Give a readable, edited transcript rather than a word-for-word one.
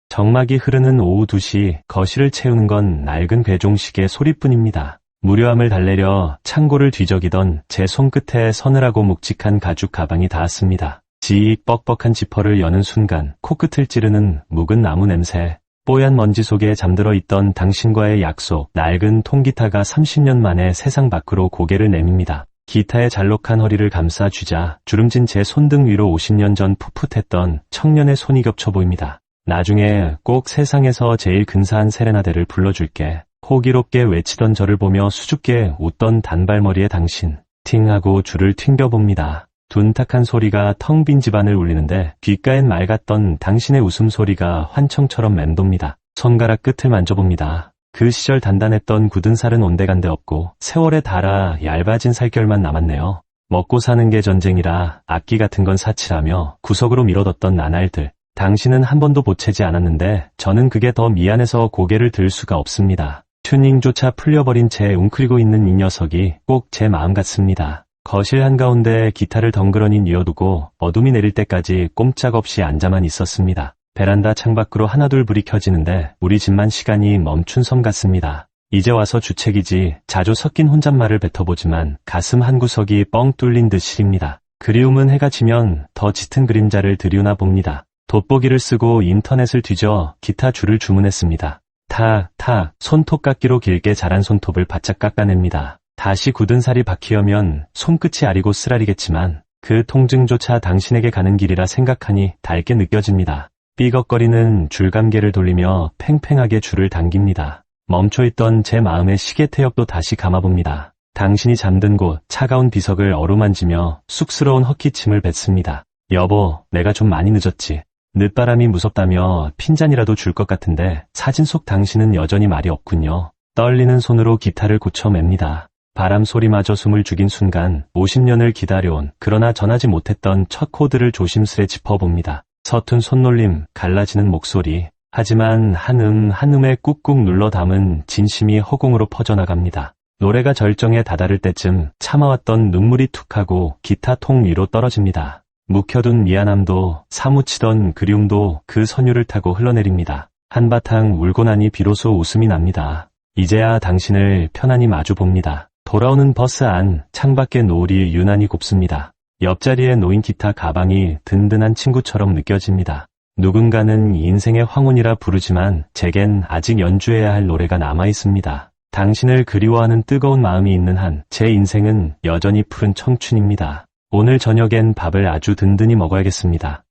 정막이 흐르는 오후 2시 거실을 채우는 건 낡은 괴종식의 소리뿐입니다. 무료함을 달래려 창고를 뒤적이던 제 손끝에 서늘하고 묵직한 가죽 가방이 닿았습니다. 지익 뻑뻑한 지퍼를 여는 순간 코끝을 찌르는 묵은 나무 냄새, 뽀얀 먼지 속에 잠들어 있던 당신과의 약속, 낡은 통기타가 30년 만에 세상 밖으로 고개를 내밉니다. 기타의 잘록한 허리를 감싸주자 주름진 제 손등 위로 50년 전 풋풋했던 청년의 손이 겹쳐 보입니다. 나중에 꼭 세상에서 제일 근사한 세레나데를 불러줄게. 호기롭게 외치던 저를 보며 수줍게 웃던 단발머리의 당신. 팅하고 줄을 튕겨봅니다. 둔탁한 소리가 텅 빈 집안을 울리는데 귓가엔 맑았던 당신의 웃음소리가 환청처럼 맴돕니다. 손가락 끝을 만져봅니다. 그 시절 단단했던 굳은 살은 온데간데 없고 세월에 닳아 얇아진 살결만 남았네요. 먹고 사는 게 전쟁이라 악기 같은 건 사치라며 구석으로 밀어뒀던 나날들. 당신은 한 번도 보채지 않았는데 저는 그게 더 미안해서 고개를 들 수가 없습니다. 튜닝조차 풀려버린 채 웅크리고 있는 이 녀석이 꼭 제 마음 같습니다. 거실 한가운데 기타를 덩그러니 뉘어두고 어둠이 내릴 때까지 꼼짝없이 앉아만 있었습니다. 베란다 창밖으로 하나둘 불이 켜지는데 우리 집만 시간이 멈춘 섬 같습니다. 이제 와서 주책이지 자주 섞인 혼잣말을 뱉어보지만 가슴 한구석이 뻥 뚫린 듯 시립니다. 그리움은 해가 지면 더 짙은 그림자를 들이우나 봅니다. 돋보기를 쓰고 인터넷을 뒤져 기타 줄을 주문했습니다. 탁, 손톱깎이로 길게 자란 손톱을 바짝 깎아냅니다. 다시 굳은 살이 박히려면 손끝이 아리고 쓰라리겠지만 그 통증조차 당신에게 가는 길이라 생각하니 닳게 느껴집니다. 삐걱거리는 줄감개를 돌리며 팽팽하게 줄을 당깁니다. 멈춰있던 제 마음의 시계태엽도 다시 감아봅니다. 당신이 잠든 곳 차가운 비석을 어루만지며 쑥스러운 헛기침을 뱉습니다. 여보, 내가 좀 많이 늦었지. 늦바람이 무섭다며 핀잔이라도 줄 것 같은데 사진 속 당신은 여전히 말이 없군요. 떨리는 손으로 기타를 고쳐맵니다. 바람 소리마저 숨을 죽인 순간 50년을 기다려온 그러나 전하지 못했던 첫 코드를 조심스레 짚어봅니다. 서툰 손놀림, 갈라지는 목소리. 하지만 한 음에 꾹꾹 눌러 담은 진심이 허공으로 퍼져나갑니다. 노래가 절정에 다다를 때쯤 참아왔던 눈물이 툭하고 기타 통 위로 떨어집니다. 묵혀둔 미안함도 사무치던 그리움도 그 선율을 타고 흘러내립니다. 한바탕 울고 나니 비로소 웃음이 납니다. 이제야 당신을 편안히 마주봅니다. 돌아오는 버스 안, 창밖의 노을이 유난히 곱습니다. 옆자리에 놓인 기타 가방이 든든한 친구처럼 느껴집니다. 누군가는 인생의 황혼이라 부르지만 제겐 아직 연주해야 할 노래가 남아있습니다. 당신을 그리워하는 뜨거운 마음이 있는 한 제 인생은 여전히 푸른 청춘입니다. 오늘 저녁엔 밥을 아주 든든히 먹어야겠습니다.